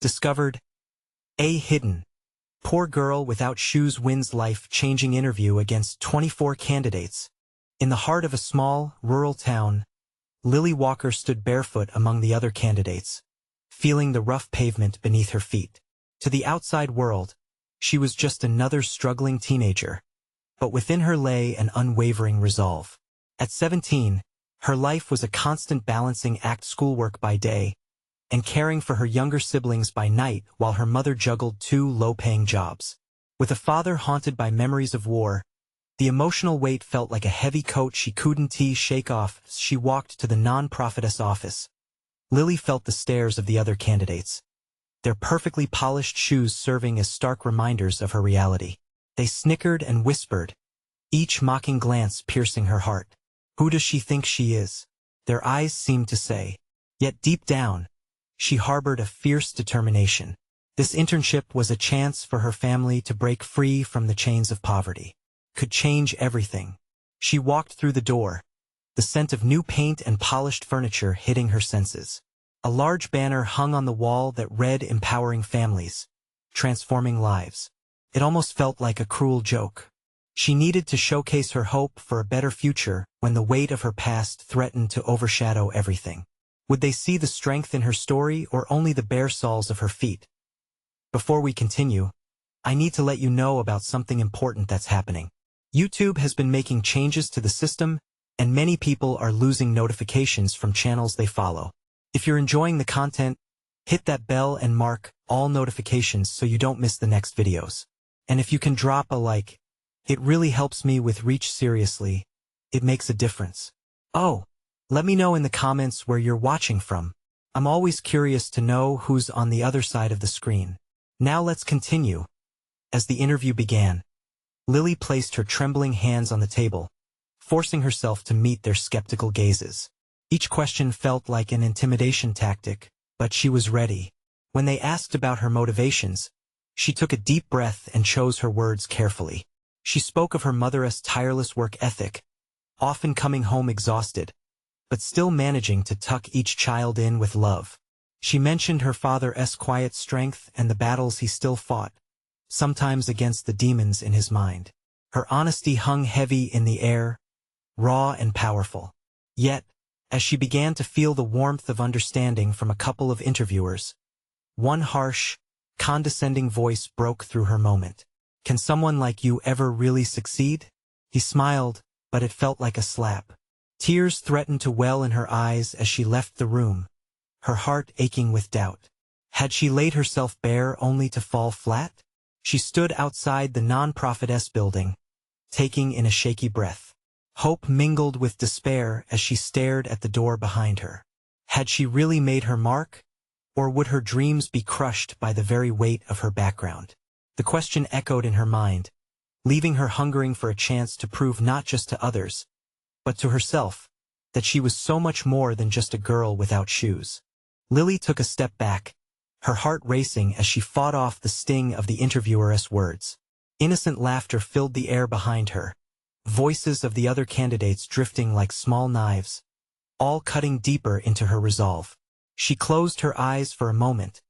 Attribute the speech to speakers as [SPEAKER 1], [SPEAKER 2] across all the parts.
[SPEAKER 1] Discovered. A hidden. Poor girl without shoes wins life-changing interview against 24 candidates. In the heart of a small, rural town, Lily Walker stood barefoot among the other candidates, feeling the rough pavement beneath her feet. To the outside world, she was just another struggling teenager, but within her lay an unwavering resolve. At 17, her life was a constant balancing act, schoolwork by day, and caring for her younger siblings by night while her mother juggled two low-paying jobs. With a father haunted by memories of war, the emotional weight felt like a heavy coat she couldn't shake off. As she walked to the non-profit's office, Lily felt the stares of the other candidates, their perfectly polished shoes serving as stark reminders of her reality. They snickered and whispered, each mocking glance piercing her heart. Who does she think she is? Their eyes seemed to say. Yet deep down, she harbored a fierce determination. This internship was a chance for her family to break free from the chains of poverty. Could change everything. She walked through the door, the scent of new paint and polished furniture hitting her senses. A large banner hung on the wall that read "Empowering Families, Transforming Lives." It almost felt like a cruel joke. She needed to showcase her hope for a better future when the weight of her past threatened to overshadow everything. Would they see the strength in her story or only the bare soles of her feet? Before we continue, I need to let you know about something important that's happening. YouTube has been making changes to the system, and many people are losing notifications from channels they follow. If you're enjoying the content, hit that bell and mark all notifications so you don't miss the next videos. And if you can drop a like, it really helps me with reach. Seriously, it makes a difference. Oh, let me know in the comments where you're watching from. I'm always curious to know who's on the other side of the screen. Now let's continue. As the interview began, Lily placed her trembling hands on the table, forcing herself to meet their skeptical gazes. Each question felt like an intimidation tactic, but she was ready. When they asked about her motivations, she took a deep breath and chose her words carefully. She spoke of her mother's tireless work ethic, often coming home exhausted, but still managing to tuck each child in with love. She mentioned her father's quiet strength and the battles he still fought, sometimes against the demons in his mind. Her honesty hung heavy in the air, raw and powerful. Yet, as she began to feel the warmth of understanding from a couple of interviewers, one harsh, condescending voice broke through her moment. "Can someone like you ever really succeed?" He smiled, but it felt like a slap. Tears threatened to well in her eyes as she left the room, her heart aching with doubt. Had she laid herself bare only to fall flat? She stood outside the non-profit's building, taking in a shaky breath. Hope mingled with despair as she stared at the door behind her. Had she really made her mark, or would her dreams be crushed by the very weight of her background? The question echoed in her mind, leaving her hungering for a chance to prove not just to others, but to herself, that she was so much more than just a girl without shoes. Lily took a step back, her heart racing as she fought off the sting of the interviewer's words. Innocent laughter filled the air behind her, voices of the other candidates drifting like small knives, all cutting deeper into her resolve. She closed her eyes for a moment,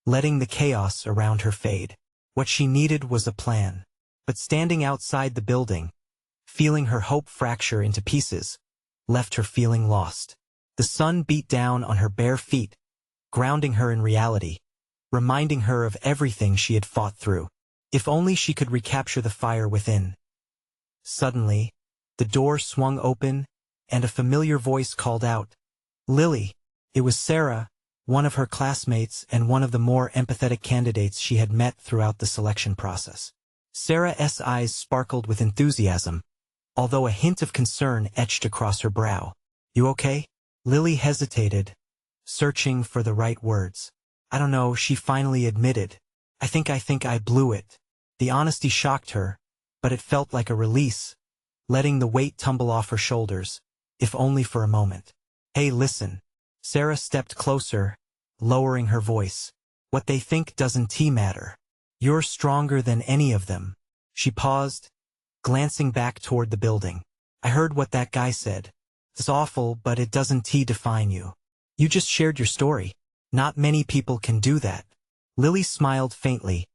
[SPEAKER 1] letting the chaos around her fade. What she needed was a plan. But standing outside the building, feeling her hope fracture into pieces, left her feeling lost. The sun beat down on her bare feet, grounding her in reality, reminding her of everything she had fought through. If only she could recapture the fire within. Suddenly, the door swung open, and a familiar voice called out, "Lily." It was Sarah, one of her classmates and one of the more empathetic candidates she had met throughout the selection process. Sarah's eyes sparkled with enthusiasm, although a hint of concern etched across her brow. "You okay?" Lily hesitated, searching for the right words. "I don't know," she finally admitted. I think I blew it." The honesty shocked her, but it felt like a release, letting the weight tumble off her shoulders, if only for a moment. "Hey, listen." Sarah stepped closer, lowering her voice. "What they think doesn't matter. You're stronger than any of them." She paused, glancing back toward the building. "I heard what that guy said. It's awful, but it doesn't define you. You just shared your story. Not many people can do that." Lily smiled faintly,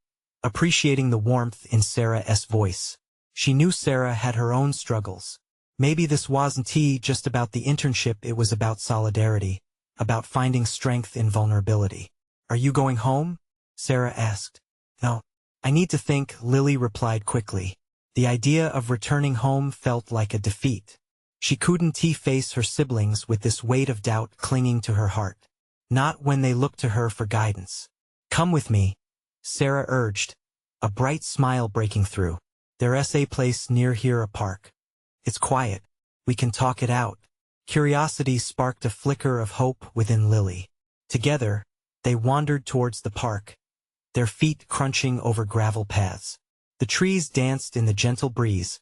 [SPEAKER 1] appreciating the warmth in Sarah's voice. She knew Sarah had her own struggles. Maybe this wasn't just about the internship, it was about solidarity, about finding strength in vulnerability. "Are you going home?" Sarah asked. "No. I need to think," Lily replied quickly. The idea of returning home felt like a defeat. She couldn't face her siblings with this weight of doubt clinging to her heart. Not when they looked to her for guidance. "Come with me," Sarah urged, a bright smile breaking through. "There's a place near here, a park. It's quiet. We can talk it out." Curiosity sparked a flicker of hope within Lily. Together, they wandered towards the park, their feet crunching over gravel paths. The trees danced in the gentle breeze,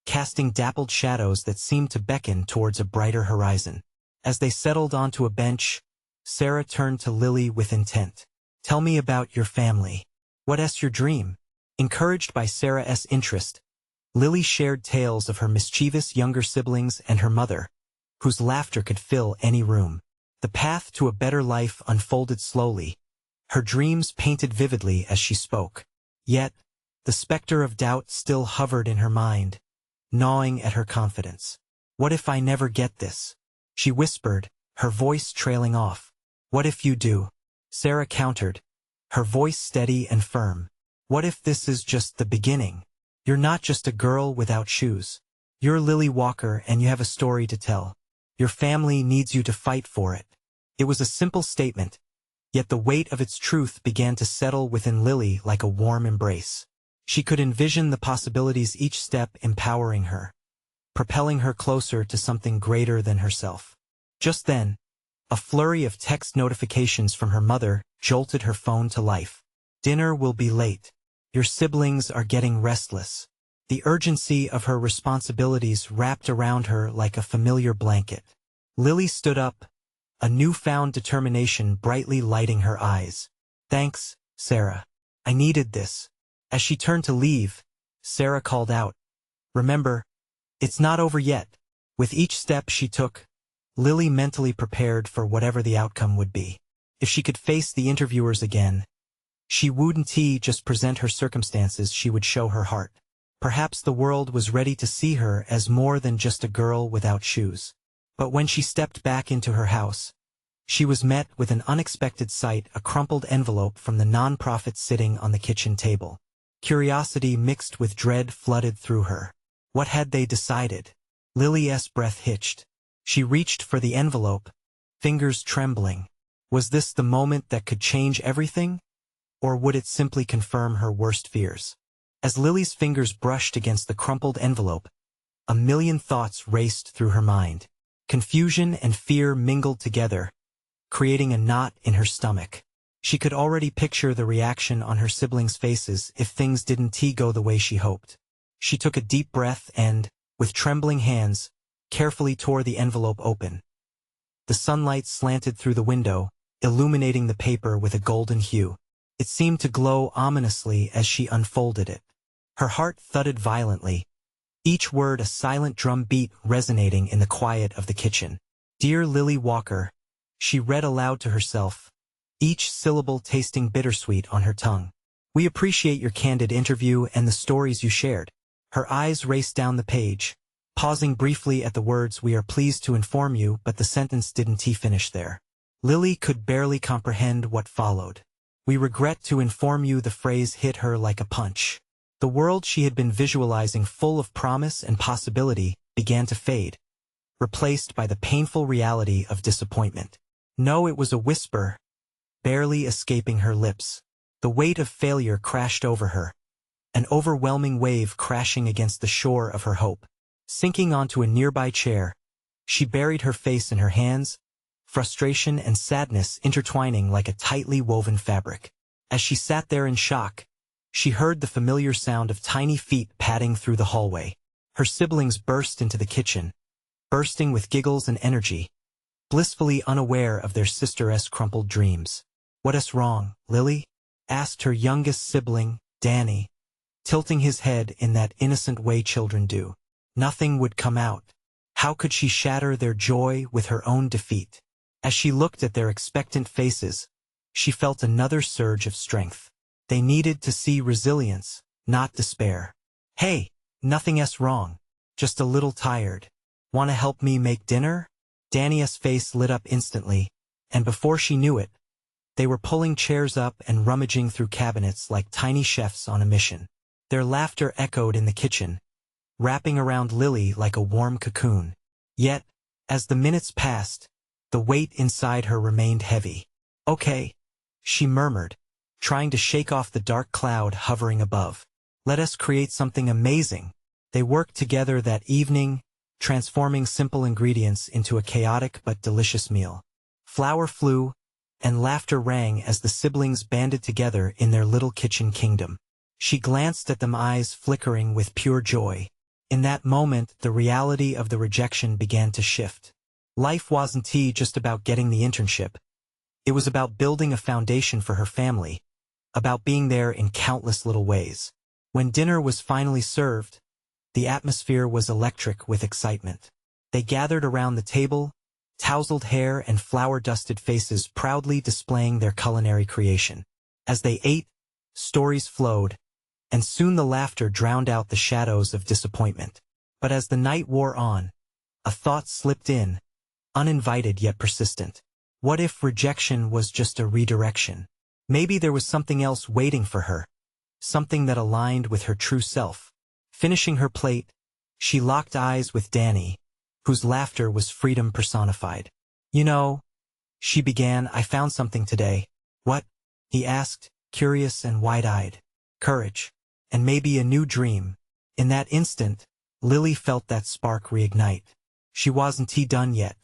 [SPEAKER 1] casting dappled shadows that seemed to beckon towards a brighter horizon. As they settled onto a bench, Sarah turned to Lily with intent. "Tell me about your family. What's your dream?" Encouraged by Sarah's interest, Lily shared tales of her mischievous younger siblings and her mother, whose laughter could fill any room. The path to a better life unfolded slowly, her dreams painted vividly as she spoke. Yet, the specter of doubt still hovered in her mind, gnawing at her confidence. "What if I never get this?" she whispered, her voice trailing off. "What if you do?" Sarah countered, her voice steady and firm. "What if this is just the beginning? You're not just a girl without shoes. You're Lily Walker and you have a story to tell. Your family needs you to fight for it." It was a simple statement, yet the weight of its truth began to settle within Lily like a warm embrace. She could envision the possibilities, each step empowering her, propelling her closer to something greater than herself. Just then, a flurry of text notifications from her mother jolted her phone to life. "Dinner will be late. Your siblings are getting restless." The urgency of her responsibilities wrapped around her like a familiar blanket. Lily stood up, a newfound determination brightly lighting her eyes. "Thanks, Sarah. I needed this." As she turned to leave, Sarah called out, "Remember, it's not over yet." With each step she took, Lily mentally prepared for whatever the outcome would be. If she could face the interviewers again, she wouldn't just present her circumstances, she would show her heart. Perhaps the world was ready to see her as more than just a girl without shoes. But when she stepped back into her house, she was met with an unexpected sight, a crumpled envelope from the nonprofit sitting on the kitchen table. Curiosity mixed with dread flooded through her. What had they decided? Lily's breath hitched. She reached for the envelope, fingers trembling. Was this the moment that could change everything? Or would it simply confirm her worst fears? As Lily's fingers brushed against the crumpled envelope, a million thoughts raced through her mind. Confusion and fear mingled together, creating a knot in her stomach. She could already picture the reaction on her siblings' faces if things didn't go the way she hoped. She took a deep breath and, with trembling hands, carefully tore the envelope open. The sunlight slanted through the window, illuminating the paper with a golden hue. It seemed to glow ominously as she unfolded it. Her heart thudded violently, each word a silent drum beat resonating in the quiet of the kitchen. "Dear Lily Walker," she read aloud to herself, each syllable tasting bittersweet on her tongue. "We appreciate your candid interview and the stories you shared." Her eyes raced down the page, pausing briefly at the words, "We are pleased to inform you," but the sentence didn't finish there. Lily could barely comprehend what followed. "We regret to inform you." The phrase hit her like a punch. The world she had been visualizing, full of promise and possibility, began to fade, replaced by the painful reality of disappointment. No, it was a whisper, barely escaping her lips. The weight of failure crashed over her, an overwhelming wave crashing against the shore of her hope. Sinking onto a nearby chair, she buried her face in her hands, frustration and sadness intertwining like a tightly woven fabric. As she sat there in shock, she heard the familiar sound of tiny feet padding through the hallway. Her siblings burst into the kitchen, bursting with giggles and energy, blissfully unaware of their sister's crumpled dreams. "What's wrong, Lily?" asked her youngest sibling, Danny, tilting his head in that innocent way children do. Nothing would come out. How could she shatter their joy with her own defeat? As she looked at their expectant faces, she felt another surge of strength. They needed to see resilience, not despair. "Hey, nothing's wrong. Just a little tired. Wanna help me make dinner?" Danny's face lit up instantly, and before she knew it, they were pulling chairs up and rummaging through cabinets like tiny chefs on a mission. Their laughter echoed in the kitchen, wrapping around Lily like a warm cocoon. Yet, as the minutes passed, the weight inside her remained heavy. "Okay," she murmured, trying to shake off the dark cloud hovering above. "Let us create something amazing." They worked together that evening, transforming simple ingredients into a chaotic but delicious meal. Flour flew, and laughter rang as the siblings banded together in their little kitchen kingdom. She glanced at them, eyes flickering with pure joy. In that moment, the reality of the rejection began to shift. Life wasn't just about getting the internship. It was about building a foundation for her family, about being there in countless little ways. When dinner was finally served, the atmosphere was electric with excitement. They gathered around the table, tousled hair and flour-dusted faces proudly displaying their culinary creation. As they ate, stories flowed, and soon the laughter drowned out the shadows of disappointment. But as the night wore on, a thought slipped in, uninvited yet persistent. What if rejection was just a redirection? Maybe there was something else waiting for her, something that aligned with her true self. Finishing her plate, she locked eyes with Danny, whose laughter was freedom personified. "You know," she began, "I found something today." "What?" he asked, curious and wide-eyed. "Courage. And maybe a new dream." In that instant, Lily felt that spark reignite. She wasn't done yet.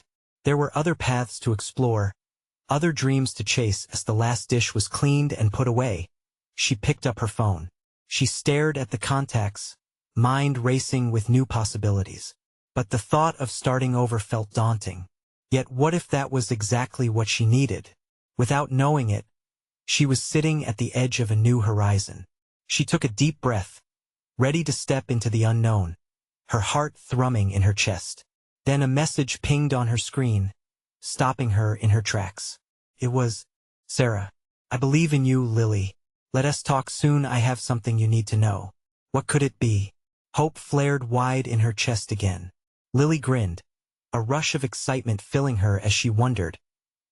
[SPEAKER 1] There were other paths to explore, other dreams to chase. As the last dish was cleaned and put away, she picked up her phone. She stared at the contacts, mind racing with new possibilities. But the thought of starting over felt daunting. Yet what if that was exactly what she needed? Without knowing it, she was sitting at the edge of a new horizon. She took a deep breath, ready to step into the unknown, her heart thrumming in her chest. Then a message pinged on her screen, stopping her in her tracks. It was, "Sarah, I believe in you, Lily. Let us talk soon. I have something you need to know." What could it be? Hope flared wide in her chest again. Lily grinned, a rush of excitement filling her as she wondered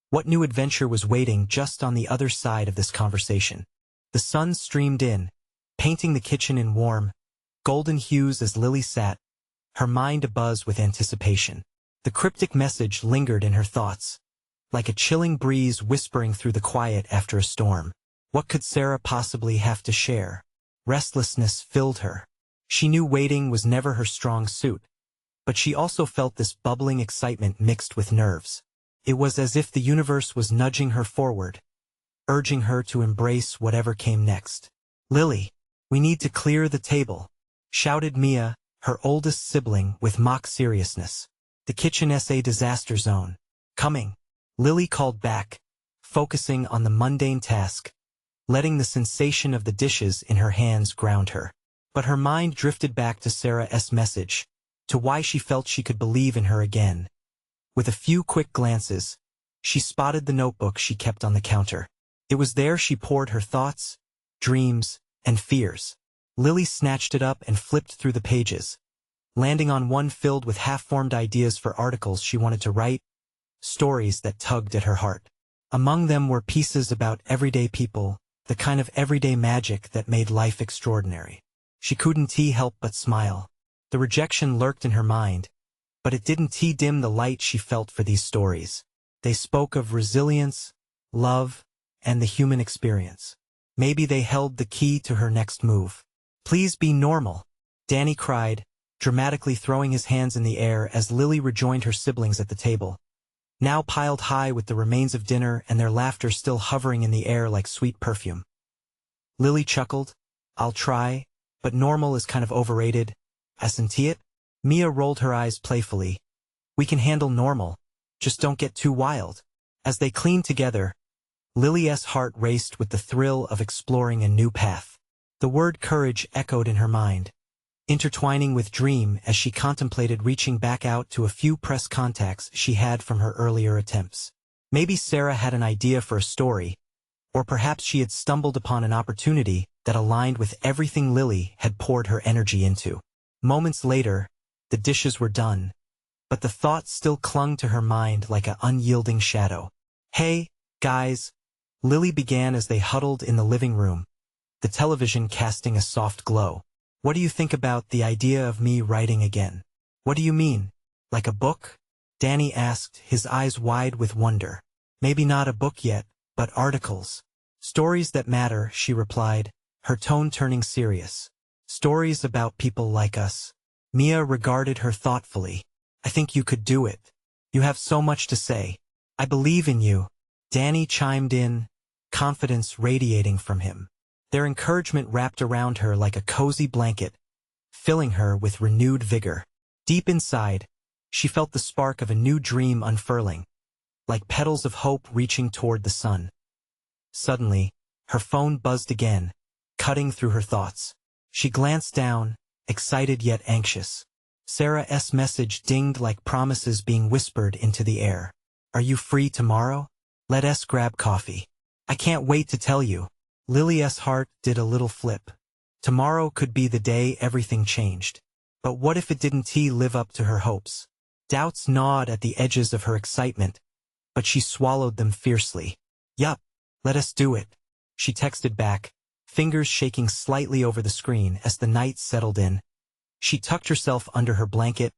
[SPEAKER 1] what new adventure was waiting just on the other side of this conversation. The sun streamed in, painting the kitchen in warm, golden hues as Lily sat, her mind abuzz with anticipation. The cryptic message lingered in her thoughts, like a chilling breeze whispering through the quiet after a storm. What could Sarah possibly have to share? Restlessness filled her. She knew waiting was never her strong suit, but she also felt this bubbling excitement mixed with nerves. It was as if the universe was nudging her forward, urging her to embrace whatever came next. "Lily, we need to clear the table," shouted Mia, her oldest sibling, with mock seriousness. "The kitchen's a disaster zone." "Coming," Lily called back, focusing on the mundane task, letting the sensation of the dishes in her hands ground her. But her mind drifted back to Sarah's message, to why she felt she could believe in her again. With a few quick glances, she spotted the notebook she kept on the counter. It was there she poured her thoughts, dreams, and fears. Lily snatched it up and flipped through the pages, landing on one filled with half-formed ideas for articles she wanted to write, stories that tugged at her heart. Among them were pieces about everyday people, the kind of everyday magic that made life extraordinary. She couldn't help but smile. The rejection lurked in her mind, but it didn't dim the light she felt for these stories. They spoke of resilience, love, and the human experience. Maybe they held the key to her next move. "Please be normal," Danny cried, dramatically throwing his hands in the air as Lily rejoined her siblings at the table, now piled high with the remains of dinner and their laughter still hovering in the air like sweet perfume. Lily chuckled. "I'll try, but normal is kind of overrated, isn't it?" Mia rolled her eyes playfully. "We can handle normal, just don't get too wild." As they cleaned together, Lily's heart raced with the thrill of exploring a new path. The word courage echoed in her mind, intertwining with dream as she contemplated reaching back out to a few press contacts she had from her earlier attempts. Maybe Sarah had an idea for a story, Or perhaps she had stumbled upon an opportunity that aligned with everything Lily had poured her energy into. Moments later, the dishes were done, but the thought still clung to her mind like an unyielding shadow. "Hey, guys," Lily began as they huddled in the living room, the television casting a soft glow. "What do you think about the idea of me writing again?" "What do you mean? Like a book?" Danny asked, his eyes wide with wonder. "Maybe not a book yet, but articles." "Stories that matter," she replied, her tone turning serious. "Stories about people like us." Mia regarded her thoughtfully. "I think you could do it. You have so much to say." "I believe in you," Danny chimed in, confidence radiating from him. Their encouragement wrapped around her like a cozy blanket, filling her with renewed vigor. Deep inside, she felt the spark of a new dream unfurling, like petals of hope reaching toward the sun. Suddenly, her phone buzzed again, cutting through her thoughts. She glanced down, excited yet anxious. Sarah's message dinged like promises being whispered into the air. "Are you free tomorrow? Let us grab coffee. I can't wait to tell you." Lily's heart did a little flip. Tomorrow could be the day everything changed. But what if it didn't live up to her hopes? Doubts gnawed at the edges of her excitement, but she swallowed them fiercely. "Yup, let us do it," she texted back, fingers shaking slightly over the screen as the night settled in. She tucked herself under her blanket,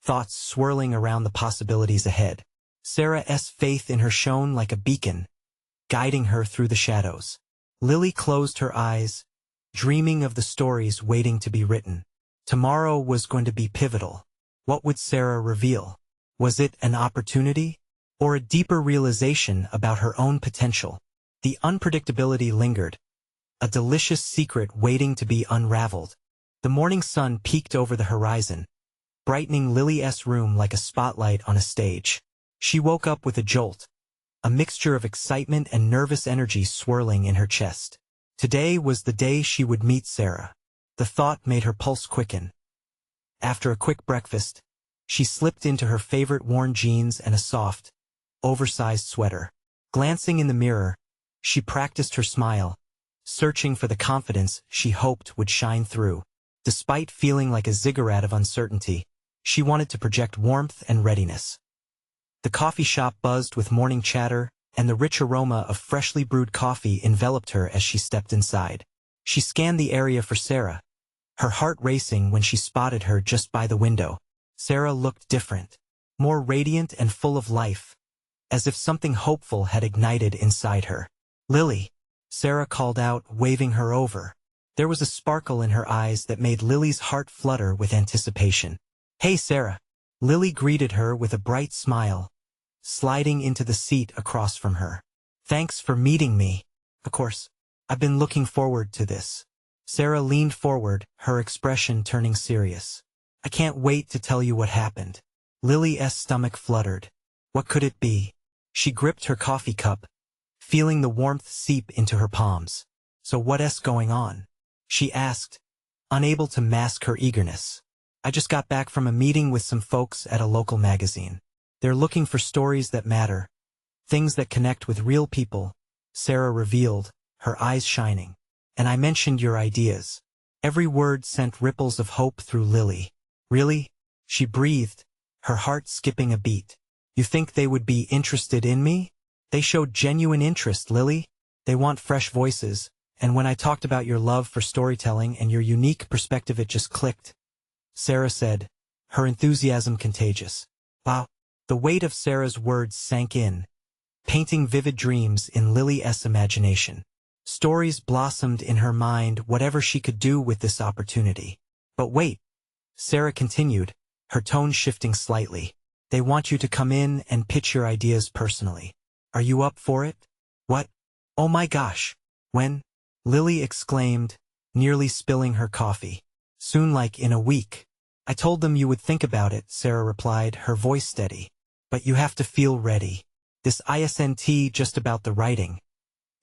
[SPEAKER 1] thoughts swirling around the possibilities ahead. Sarah's faith in her shone like a beacon, guiding her through the shadows. Lily closed her eyes, dreaming of the stories waiting to be written. Tomorrow was going to be pivotal. What would Sarah reveal? Was it an opportunity? Or a deeper realization about her own potential? The unpredictability lingered, a delicious secret waiting to be unraveled. The morning sun peeked over the horizon, brightening Lily's room like a spotlight on a stage. She woke up with a jolt, a mixture of excitement and nervous energy swirling in her chest. Today was the day she would meet Sarah. The thought made her pulse quicken. After a quick breakfast, she slipped into her favorite worn jeans and a soft, oversized sweater. Glancing in the mirror, she practiced her smile, searching for the confidence she hoped would shine through. Despite feeling like a ziggurat of uncertainty, she wanted to project warmth and readiness. The coffee shop buzzed with morning chatter, and the rich aroma of freshly brewed coffee enveloped her as she stepped inside. She scanned the area for Sarah, her heart racing when she spotted her just by the window. Sarah looked different, more radiant and full of life, as if something hopeful had ignited inside her. "Lily," Sarah called out, waving her over. There was a sparkle in her eyes that made Lily's heart flutter with anticipation. "Hey, Sarah." Lily greeted her with a bright smile, sliding into the seat across from her. "Thanks for meeting me. Of course, I've been looking forward to this." Sarah leaned forward, her expression turning serious. "I can't wait to tell you what happened." Lily's stomach fluttered. What could it be? She gripped her coffee cup, feeling the warmth seep into her palms. "So what's going on?" she asked, unable to mask her eagerness. "I just got back from a meeting with some folks at a local magazine. They're looking for stories that matter, things that connect with real people," Sarah revealed, her eyes shining. "And I mentioned your ideas." Every word sent ripples of hope through Lily. "Really?" she breathed, her heart skipping a beat. "You think they would be interested in me?" "They showed genuine interest, Lily. They want fresh voices, and when I talked about your love for storytelling and your unique perspective it just clicked," Sarah said, her enthusiasm contagious. Wow. The weight of Sarah's words sank in, painting vivid dreams in Lily's imagination. Stories blossomed in her mind, whatever she could do with this opportunity. "But wait," Sarah continued, her tone shifting slightly. "They want you to come in and pitch your ideas personally. Are you up for it?" "What? Oh my gosh. When?" Lily exclaimed, nearly spilling her coffee. "Soon, like in a week." "I told them you would think about it," Sarah replied, her voice steady. "But you have to feel ready. This isn't just about the writing.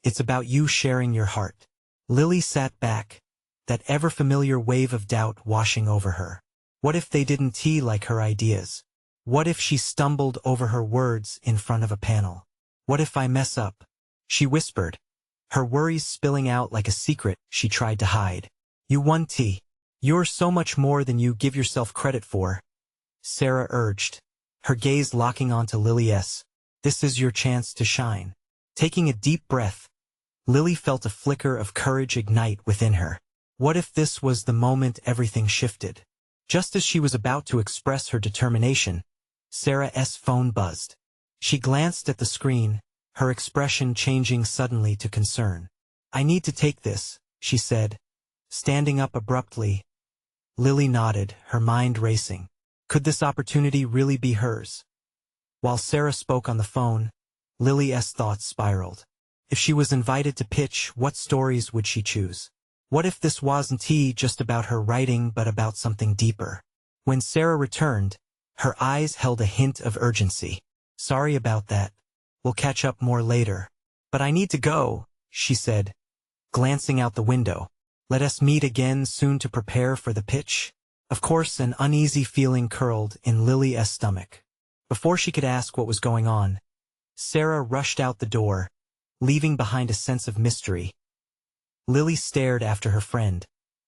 [SPEAKER 1] It's about you sharing your heart." Lily sat back, that ever-familiar wave of doubt washing over her. What if they didn't like her ideas? What if she stumbled over her words in front of a panel? "What if I mess up?" she whispered, her worries spilling out like a secret she tried to hide. You won, T. You're so much more than you give yourself credit for, Sarah urged, her gaze locking onto Lily S. This is your chance to shine. Taking a deep breath, Lily felt a flicker of courage ignite within her. What if this was the moment everything shifted? Just as she was about to express her determination, Sarah's phone buzzed. She glanced at the screen, her expression changing suddenly to concern. I need to take this, she said, standing up abruptly. Lily nodded, her mind racing. Could this opportunity really be hers? While Sarah spoke on the phone, Lily's thoughts spiraled. If she was invited to pitch, what stories would she choose? What if this wasn't just about her writing but about something deeper? When Sarah returned, her eyes held a hint of urgency. Sorry about that. We'll catch up more later. But I need to go, she said, glancing out the window. Let us meet again soon to prepare for the pitch. Of course, an uneasy feeling curled in Lily's stomach. Before she could ask what was going on, Sarah rushed out the door, leaving behind a sense of mystery. Lily stared after her friend,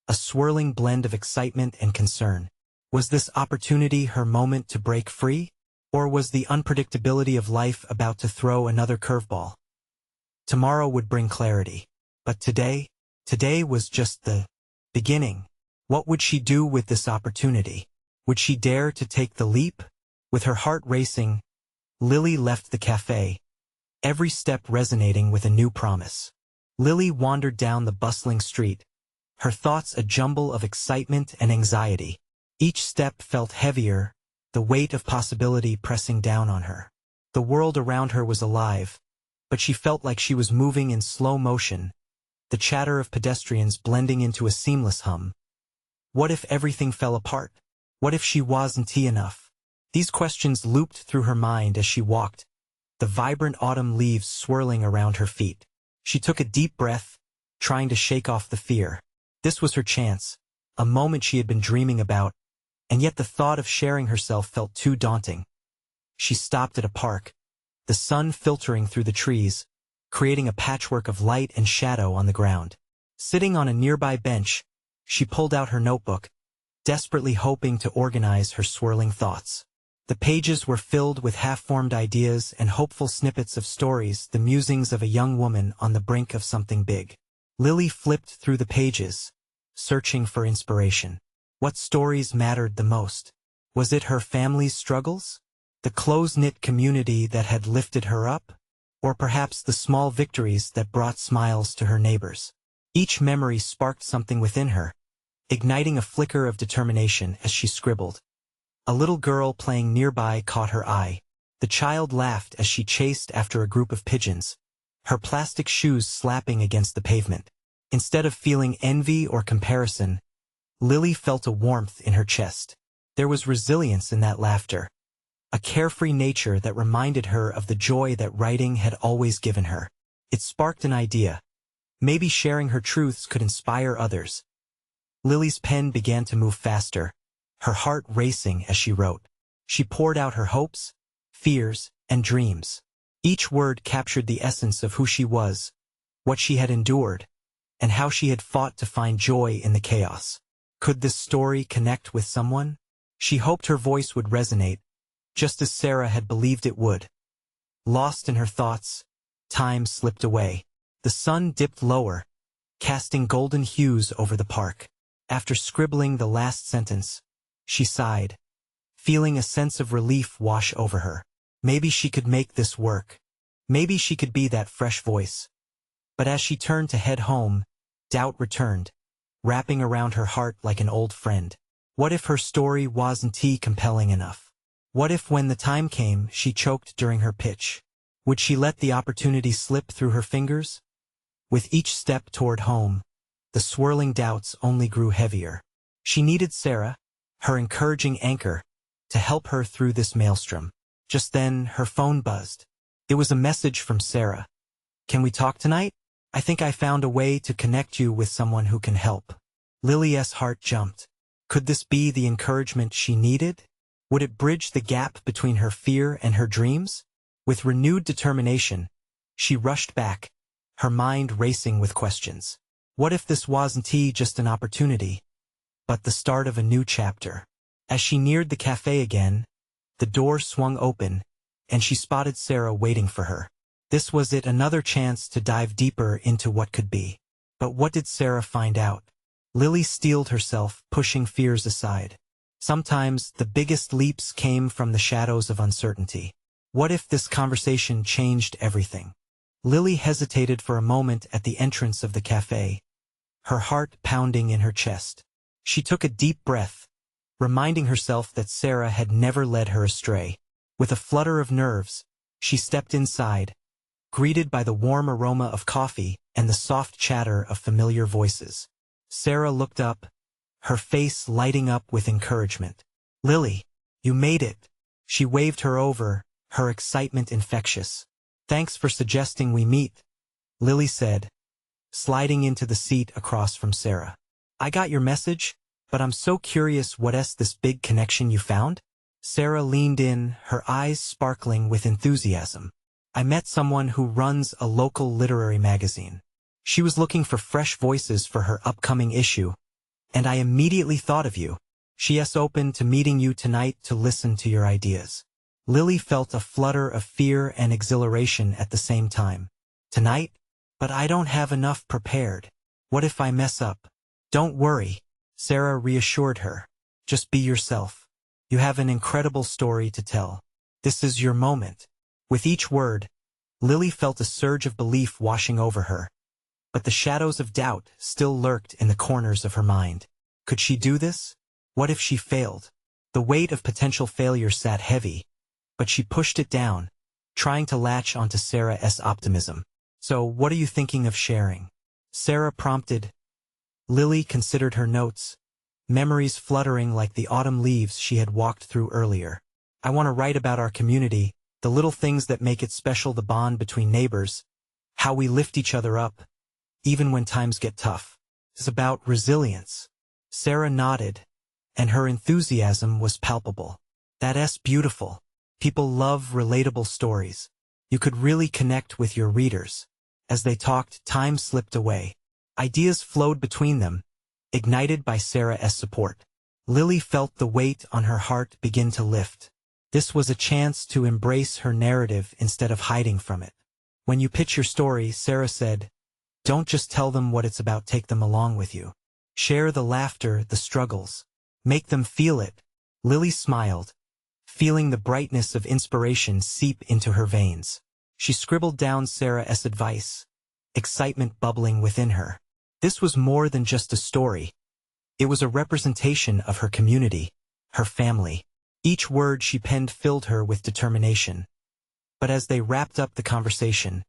[SPEAKER 1] a swirling blend of excitement and concern. Was this opportunity her moment to break free? Or was the unpredictability of life about to throw another curveball? Tomorrow would bring clarity. But today was just the beginning. What would she do with this opportunity? Would she dare to take the leap? With her heart racing, Lily left the cafe, every step resonating with a new promise. Lily wandered down the bustling street, her thoughts a jumble of excitement and anxiety. Each step felt heavier, the weight of possibility pressing down on her. The world around her was alive, but she felt like she was moving in slow motion, the chatter of pedestrians blending into a seamless hum. What if everything fell apart? What if she wasn't enough? These questions looped through her mind as she walked, the vibrant autumn leaves swirling around her feet. She took a deep breath, trying to shake off the fear. This was her chance, a moment she had been dreaming about, and yet the thought of sharing herself felt too daunting. She stopped at a park, the sun filtering through the trees, creating a patchwork of light and shadow on the ground. Sitting on a nearby bench, she pulled out her notebook, desperately hoping to organize her swirling thoughts. The pages were filled with half-formed ideas and hopeful snippets of stories, the musings of a young woman on the brink of something big. Lily flipped through the pages, searching for inspiration. What stories mattered the most? Was it her family's struggles? The close-knit community that had lifted her up? Or perhaps the small victories that brought smiles to her neighbors? Each memory sparked something within her, igniting a flicker of determination as she scribbled. A little girl playing nearby caught her eye. The child laughed as she chased after a group of pigeons, her plastic shoes slapping against the pavement. Instead of feeling envy or comparison, Lily felt a warmth in her chest. There was resilience in that laughter, a carefree nature that reminded her of the joy that writing had always given her. It sparked an idea. Maybe sharing her truths could inspire others. Lily's pen began to move faster, her heart racing as she wrote. She poured out her hopes, fears, and dreams. Each word captured the essence of who she was, what she had endured, and how she had fought to find joy in the chaos. Could this story connect with someone? She hoped her voice would resonate, just as Sarah had believed it would. Lost in her thoughts, time slipped away. The sun dipped lower, casting golden hues over the park. After scribbling the last sentence, she sighed, feeling a sense of relief wash over her. Maybe she could make this work. Maybe she could be that fresh voice. But as she turned to head home, doubt returned, wrapping around her heart like an old friend. What if her story wasn't compelling enough? What if when the time came, she choked during her pitch? Would she let the opportunity slip through her fingers? With each step toward home, the swirling doubts only grew heavier. She needed Sarah, her encouraging anchor, to help her through this maelstrom. Just then, her phone buzzed. It was a message from Sarah. Can we talk tonight? I think I found a way to connect you with someone who can help. Lily's heart jumped. Could this be the encouragement she needed? Would it bridge the gap between her fear and her dreams? With renewed determination, she rushed back, her mind racing with questions. What if this wasn't just an opportunity, but the start of a new chapter? As she neared the cafe again, the door swung open, and she spotted Sarah waiting for her. This was another chance to dive deeper into what could be. But what did Sarah find out? Lily steeled herself, pushing fears aside. Sometimes the biggest leaps came from the shadows of uncertainty. What if this conversation changed everything? Lily hesitated for a moment at the entrance of the cafe, her heart pounding in her chest. She took a deep breath, reminding herself that Sarah had never led her astray. With a flutter of nerves, she stepped inside, greeted by the warm aroma of coffee and the soft chatter of familiar voices. Sarah looked up, her face lighting up with encouragement. "Lily, you made it." She waved her over, her excitement infectious. "Thanks for suggesting we meet," Lily said, sliding into the seat across from Sarah. "I got your message, but I'm so curious what's this big connection you found?" Sarah leaned in, her eyes sparkling with enthusiasm. "I met someone who runs a local literary magazine. She was looking for fresh voices for her upcoming issue, and I immediately thought of you. She's open to meeting you tonight to listen to your ideas." Lily felt a flutter of fear and exhilaration at the same time. "Tonight? But I don't have enough prepared. What if I mess up?" "Don't worry," Sarah reassured her. "Just be yourself. You have an incredible story to tell. This is your moment." With each word, Lily felt a surge of belief washing over her. But the shadows of doubt still lurked in the corners of her mind. Could she do this? What if she failed? The weight of potential failure sat heavy, but she pushed it down, trying to latch onto Sarah's optimism. "So what are you thinking of sharing?" Sarah prompted. Lily considered her notes, memories fluttering like the autumn leaves she had walked through earlier. "I want to write about our community, the little things that make it special, the bond between neighbors, how we lift each other up, even when times get tough. It's about resilience." Sarah nodded, and her enthusiasm was palpable. "That's beautiful. People love relatable stories. You could really connect with your readers." As they talked, time slipped away. Ideas flowed between them, ignited by Sarah's support. Lily felt the weight on her heart begin to lift. This was a chance to embrace her narrative instead of hiding from it. "When you pitch your story," Sarah said, "don't just tell them what it's about, take them along with you. Share the laughter, the struggles. Make them feel it." Lily smiled, feeling the brightness of inspiration seep into her veins. She scribbled down Sarah's advice, excitement bubbling within her. This was more than just a story. It was a representation of her community, her family. Each word she penned filled her with determination. But as they wrapped up the conversation,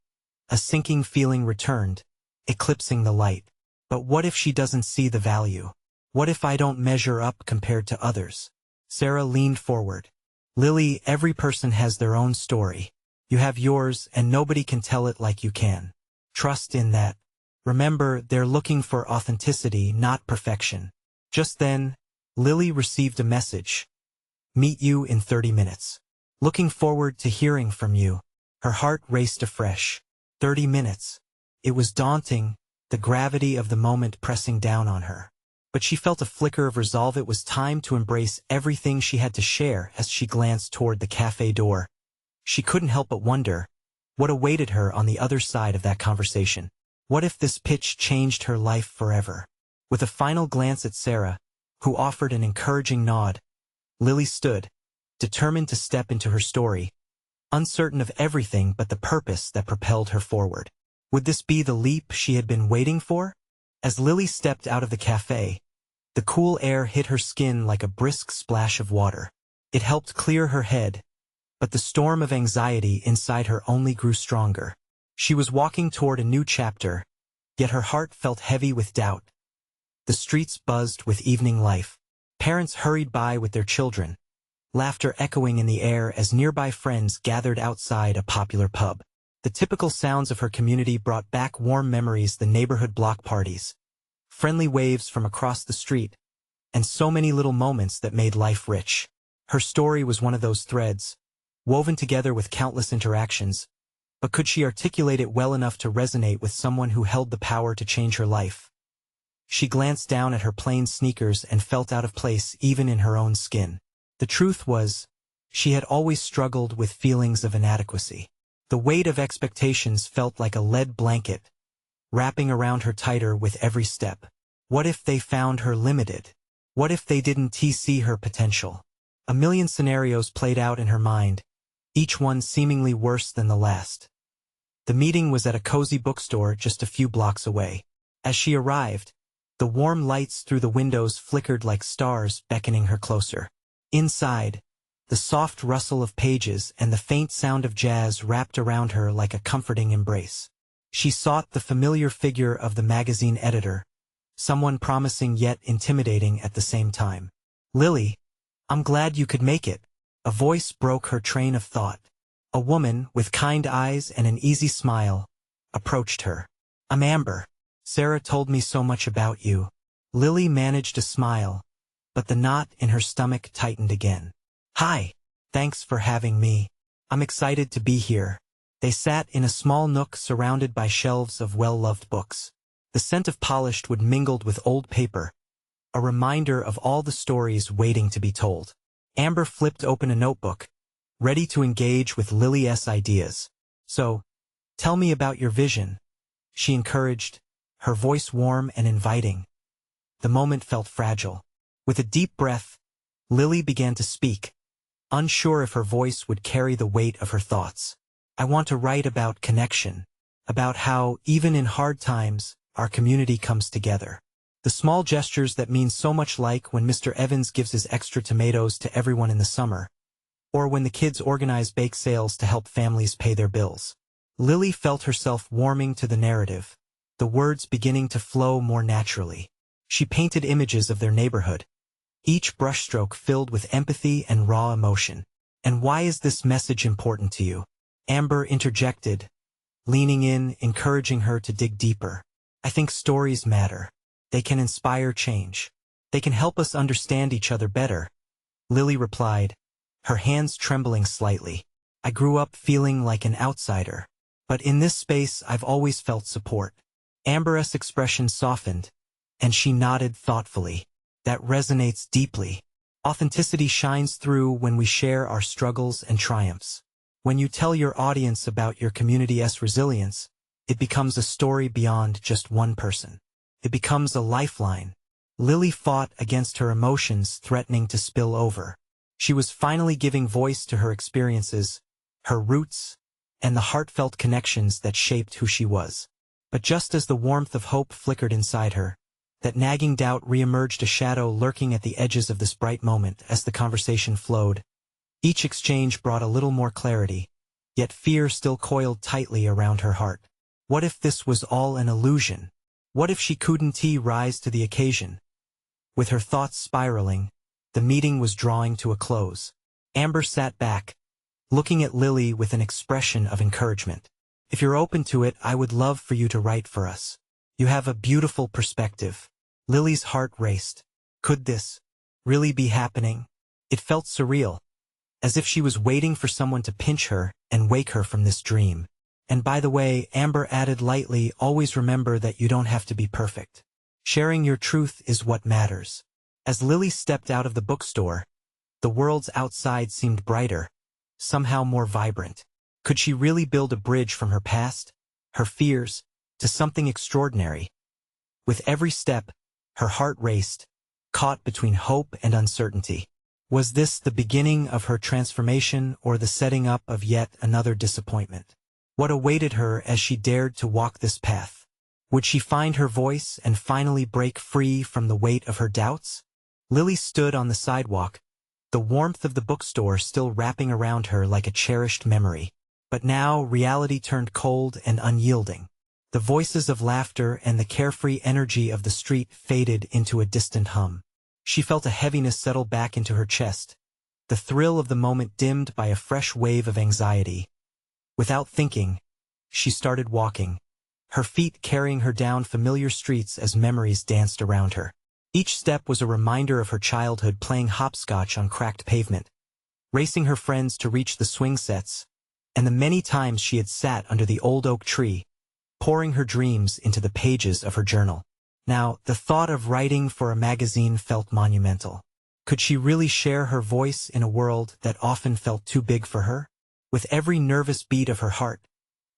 [SPEAKER 1] a sinking feeling returned, eclipsing the light. "But what if she doesn't see the value? What if I don't measure up compared to others?" Sarah leaned forward. "Lily, every person has their own story. You have yours, and nobody can tell it like you can. Trust in that. Remember, they're looking for authenticity, not perfection." Just then, Lily received a message. "Meet you in 30 minutes. Looking forward to hearing from you." Her heart raced afresh. 30 minutes. It was daunting, the gravity of the moment pressing down on her. But she felt a flicker of resolve. It was time to embrace everything she had to share. As she glanced toward the cafe door, she couldn't help but wonder what awaited her on the other side of that conversation. What if this pitch changed her life forever? With a final glance at Sarah, who offered an encouraging nod, Lily stood, determined to step into her story, uncertain of everything but the purpose that propelled her forward. Would this be the leap she had been waiting for? As Lily stepped out of the cafe, the cool air hit her skin like a brisk splash of water. It helped clear her head, but the storm of anxiety inside her only grew stronger. She was walking toward a new chapter, yet her heart felt heavy with doubt. The streets buzzed with evening life. Parents hurried by with their children, laughter echoing in the air as nearby friends gathered outside a popular pub. The typical sounds of her community brought back warm memories, the neighborhood block parties, friendly waves from across the street, and so many little moments that made life rich. Her story was one of those threads, woven together with countless interactions, But could she articulate it well enough to resonate with someone who held the power to change her life? She glanced down at her plain sneakers and felt out of place even in her own skin. The truth was, she had always struggled with feelings of inadequacy. The weight of expectations felt like a lead blanket, wrapping around her tighter with every step. What if they found her limited? What if they didn't see her potential? A million scenarios played out in her mind, each one seemingly worse than the last. The meeting was at a cozy bookstore just a few blocks away. As she arrived, the warm lights through the windows flickered like stars beckoning her closer. Inside, the soft rustle of pages and the faint sound of jazz wrapped around her like a comforting embrace. She sought the familiar figure of the magazine editor, someone promising yet intimidating at the same time. "Lily, I'm glad you could make it." A voice broke her train of thought. A woman, with kind eyes and an easy smile, approached her. "I'm Amber. Sarah told me so much about you." Lily managed a smile, but the knot in her stomach tightened again. "Hi. Thanks for having me. I'm excited to be here." They sat in a small nook surrounded by shelves of well-loved books. The scent of polished wood mingled with old paper, a reminder of all the stories waiting to be told. Amber flipped open a notebook, ready to engage with Lily's ideas. "So, tell me about your vision," she encouraged, her voice warm and inviting. The moment felt fragile. With a deep breath, Lily began to speak, unsure if her voice would carry the weight of her thoughts. "I want to write about connection, about how, even in hard times, our community comes together. The small gestures that mean so much, like when Mr. Evans gives his extra tomatoes to everyone in the summer, or when the kids organize bake sales to help families pay their bills." Lily felt herself warming to the narrative, the words beginning to flow more naturally. She painted images of their neighborhood, each brushstroke filled with empathy and raw emotion. "And why is this message important to you?" Amber interjected, leaning in, encouraging her to dig deeper. "I think stories matter. They can inspire change. They can help us understand each other better," Lily replied, her hands trembling slightly. "I grew up feeling like an outsider, but in this space I've always felt support." Amber's expression softened, and she nodded thoughtfully. "That resonates deeply. Authenticity shines through when we share our struggles and triumphs. When you tell your audience about your community's resilience, it becomes a story beyond just one person. It becomes a lifeline." Lily fought against her emotions threatening to spill over. She was finally giving voice to her experiences, her roots, and the heartfelt connections that shaped who she was. But just as the warmth of hope flickered inside her, that nagging doubt reemerged, a shadow lurking at the edges of this bright moment. As the conversation flowed, each exchange brought a little more clarity, yet fear still coiled tightly around her heart. What if this was all an illusion? What if she couldn't rise to the occasion? With her thoughts spiraling, the meeting was drawing to a close. Amber sat back, looking at Lily with an expression of encouragement. "If you're open to it, I would love for you to write for us. You have a beautiful perspective." Lily's heart raced. Could this really be happening? It felt surreal, as if she was waiting for someone to pinch her and wake her from this dream. "And by the way," Amber added lightly, "always remember that you don't have to be perfect. Sharing your truth is what matters." As Lily stepped out of the bookstore, the world's outside seemed brighter, somehow more vibrant. Could she really build a bridge from her past, her fears, to something extraordinary? With every step, her heart raced, caught between hope and uncertainty. Was this the beginning of her transformation or the setting up of yet another disappointment? What awaited her as she dared to walk this path? Would she find her voice and finally break free from the weight of her doubts? Lily stood on the sidewalk, the warmth of the bookstore still wrapping around her like a cherished memory. But now reality turned cold and unyielding. The voices of laughter and the carefree energy of the street faded into a distant hum. She felt a heaviness settle back into her chest, the thrill of the moment dimmed by a fresh wave of anxiety. Without thinking, she started walking, her feet carrying her down familiar streets as memories danced around her. Each step was a reminder of her childhood, playing hopscotch on cracked pavement, racing her friends to reach the swing sets, and the many times she had sat under the old oak tree, pouring her dreams into the pages of her journal. Now, the thought of writing for a magazine felt monumental. Could she really share her voice in a world that often felt too big for her? With every nervous beat of her heart,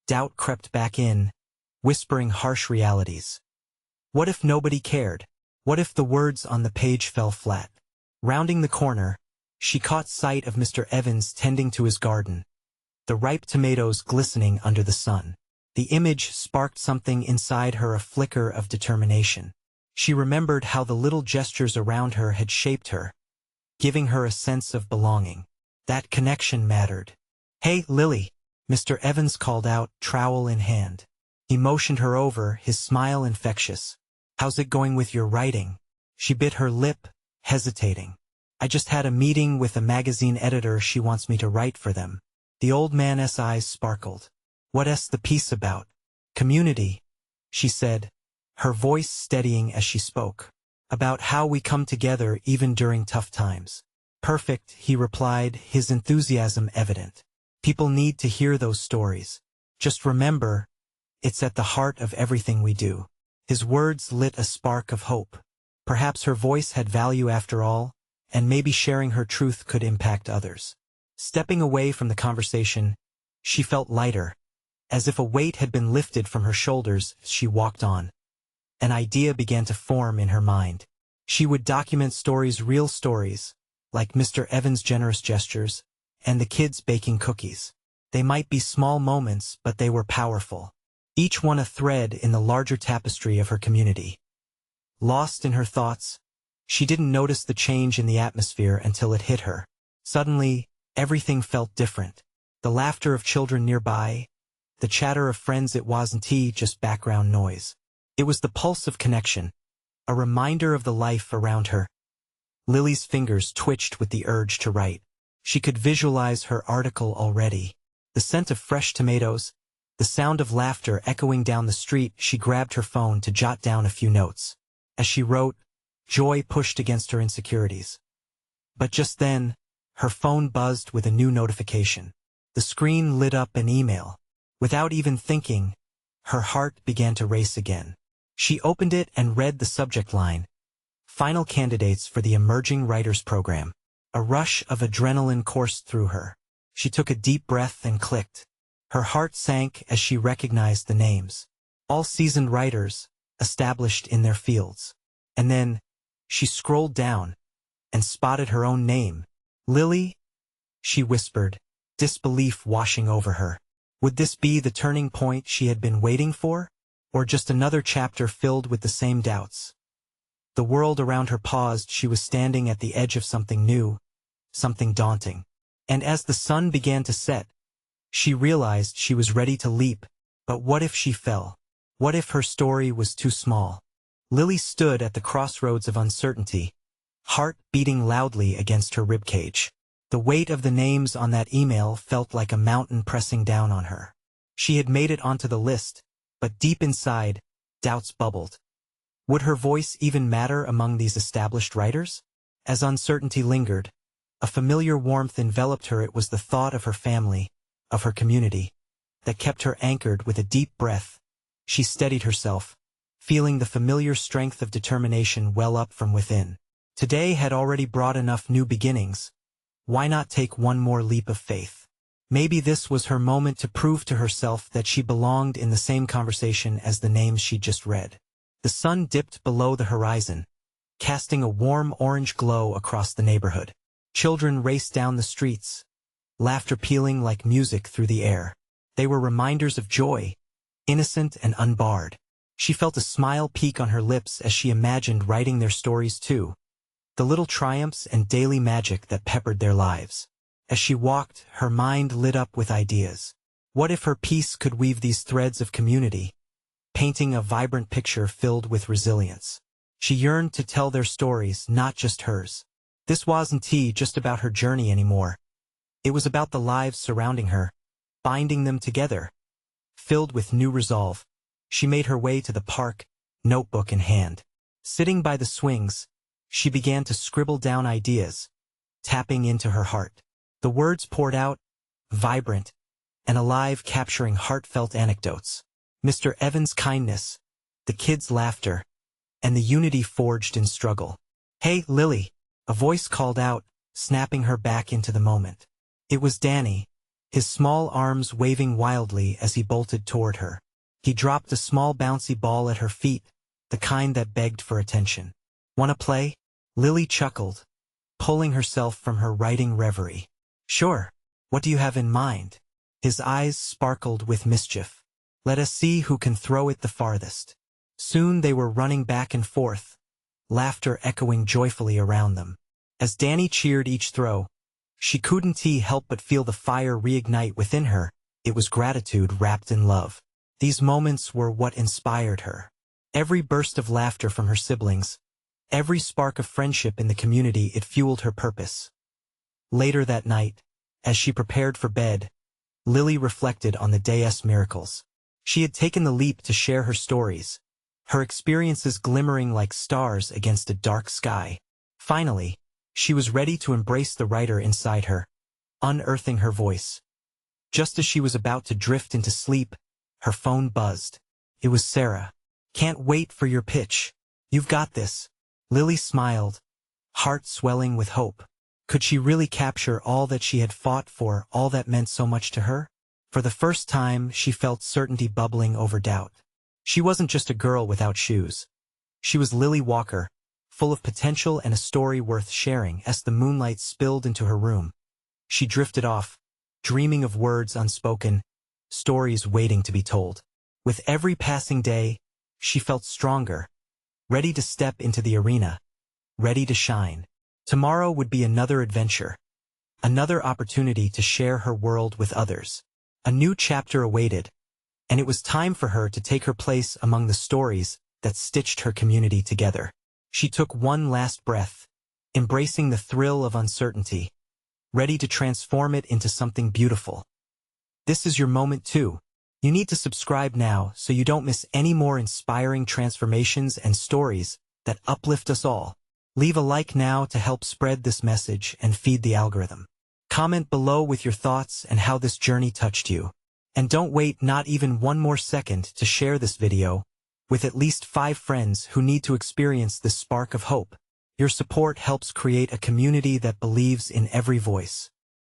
[SPEAKER 1] doubt crept back in, whispering harsh realities. What if nobody cared? What if the words on the page fell flat? Rounding the corner, she caught sight of Mr. Evans tending to his garden, the ripe tomatoes glistening under the sun. The image sparked something inside her, a flicker of determination. She remembered how the little gestures around her had shaped her, giving her a sense of belonging. That connection mattered. "Hey, Lily," Mr. Evans called out, trowel in hand. He motioned her over, his smile infectious. "How's it going with your writing?" She bit her lip, hesitating. "I just had a meeting with a magazine editor. She wants me to write for them." The old man's eyes sparkled. "What's the piece about?" "Community," she said, her voice steadying as she spoke. "About how we come together even during tough times." "Perfect," he replied, his enthusiasm evident. "People need to hear those stories. Just remember, it's at the heart of everything we do." His words lit a spark of hope. Perhaps her voice had value after all, and maybe sharing her truth could impact others. Stepping away from the conversation, she felt lighter, as if a weight had been lifted from her shoulders. She walked on. An idea began to form in her mind. She would document stories, real stories, like Mr. Evans' generous gestures, and the kids baking cookies. They might be small moments, but they were powerful. Each one a thread in the larger tapestry of her community. Lost in her thoughts, she didn't notice the change in the atmosphere until it hit her. Suddenly, everything felt different. The laughter of children nearby, the chatter of friends. It wasn't just background noise. It was the pulse of connection, a reminder of the life around her. Lily's fingers twitched with the urge to write. She could visualize her article already. The scent of fresh tomatoes, the sound of laughter echoing down the street. She grabbed her phone to jot down a few notes. As she wrote, joy pushed against her insecurities. But just then, her phone buzzed with a new notification. The screen lit up an email. Without even thinking, her heart began to race again. She opened it and read the subject line: Final candidates for the Emerging Writers Program. A rush of adrenaline coursed through her. She took a deep breath and clicked. Her heart sank as she recognized the names. All seasoned writers, established in their fields. And then, she scrolled down and spotted her own name. "Lily?" she whispered, disbelief washing over her. Would this be the turning point she had been waiting for? Or just another chapter filled with the same doubts? The world around her paused. She was standing at the edge of something new, something daunting. And as the sun began to set, she realized she was ready to leap. But what if she fell? What if her story was too small? Lily stood at the crossroads of uncertainty, heart beating loudly against her ribcage. The weight of the names on that email felt like a mountain pressing down on her. She had made it onto the list, but deep inside, doubts bubbled. Would her voice even matter among these established writers? As uncertainty lingered, a familiar warmth enveloped her. It was the thought of her family, of her community, that kept her anchored. With a deep breath, she steadied herself, feeling the familiar strength of determination well up from within. Today had already brought enough new beginnings. Why not take one more leap of faith? Maybe this was her moment to prove to herself that she belonged in the same conversation as the names she'd just read. The sun dipped below the horizon, casting a warm orange glow across the neighborhood. Children raced down the streets, laughter pealing like music through the air. They were reminders of joy, innocent and unbarred. She felt a smile peak on her lips as she imagined writing their stories too, the little triumphs and daily magic that peppered their lives. As she walked, her mind lit up with ideas. What if her piece could weave these threads of community, painting a vibrant picture filled with resilience? She yearned to tell their stories, not just hers. This wasn't just about her journey anymore. It was about the lives surrounding her, binding them together. Filled with new resolve, she made her way to the park, notebook in hand. Sitting by the swings, she began to scribble down ideas, tapping into her heart. The words poured out, vibrant, and alive, capturing heartfelt anecdotes. Mr. Evans' kindness, the kids' laughter, and the unity forged in struggle. "Hey, Lily," a voice called out, snapping her back into the moment. It was Danny, his small arms waving wildly as he bolted toward her. He dropped a small bouncy ball at her feet, the kind that begged for attention. "Wanna play?" Lily chuckled, pulling herself from her writing reverie. "Sure. What do you have in mind?" His eyes sparkled with mischief. "Let us see who can throw it the farthest." Soon they were running back and forth, laughter echoing joyfully around them. As Danny cheered each throw, she couldn't help but feel the fire reignite within her. It was gratitude wrapped in love. These moments were what inspired her. Every burst of laughter from her siblings, every spark of friendship in the community, it fueled her purpose. Later that night, as she prepared for bed, Lily reflected on the day's miracles. She had taken the leap to share her stories, her experiences glimmering like stars against a dark sky. Finally, she was ready to embrace the writer inside her, unearthing her voice. Just as she was about to drift into sleep, her phone buzzed. It was Sarah. "Can't wait for your pitch. You've got this." Lily smiled, heart swelling with hope. Could she really capture all that she had fought for, all that meant so much to her? For the first time, she felt certainty bubbling over doubt. She wasn't just a girl without shoes. She was Lily Walker, full of potential and a story worth sharing. As the moonlight spilled into her room, she drifted off, dreaming of words unspoken, stories waiting to be told. With every passing day, she felt stronger, ready to step into the arena, ready to shine. Tomorrow would be another adventure, another opportunity to share her world with others. A new chapter awaited, and it was time for her to take her place among the stories that stitched her community together. She took one last breath, embracing the thrill of uncertainty, ready to transform it into something beautiful. This is your moment too. You need to subscribe now so you don't miss any more inspiring transformations and stories that uplift us all. Leave a like now to help spread this message and feed the algorithm. Comment below with your thoughts and how this journey touched you. And don't wait not even one more second to share this video with at least 5 friends who need to experience this spark of hope. Your support helps create a community that believes in every voice.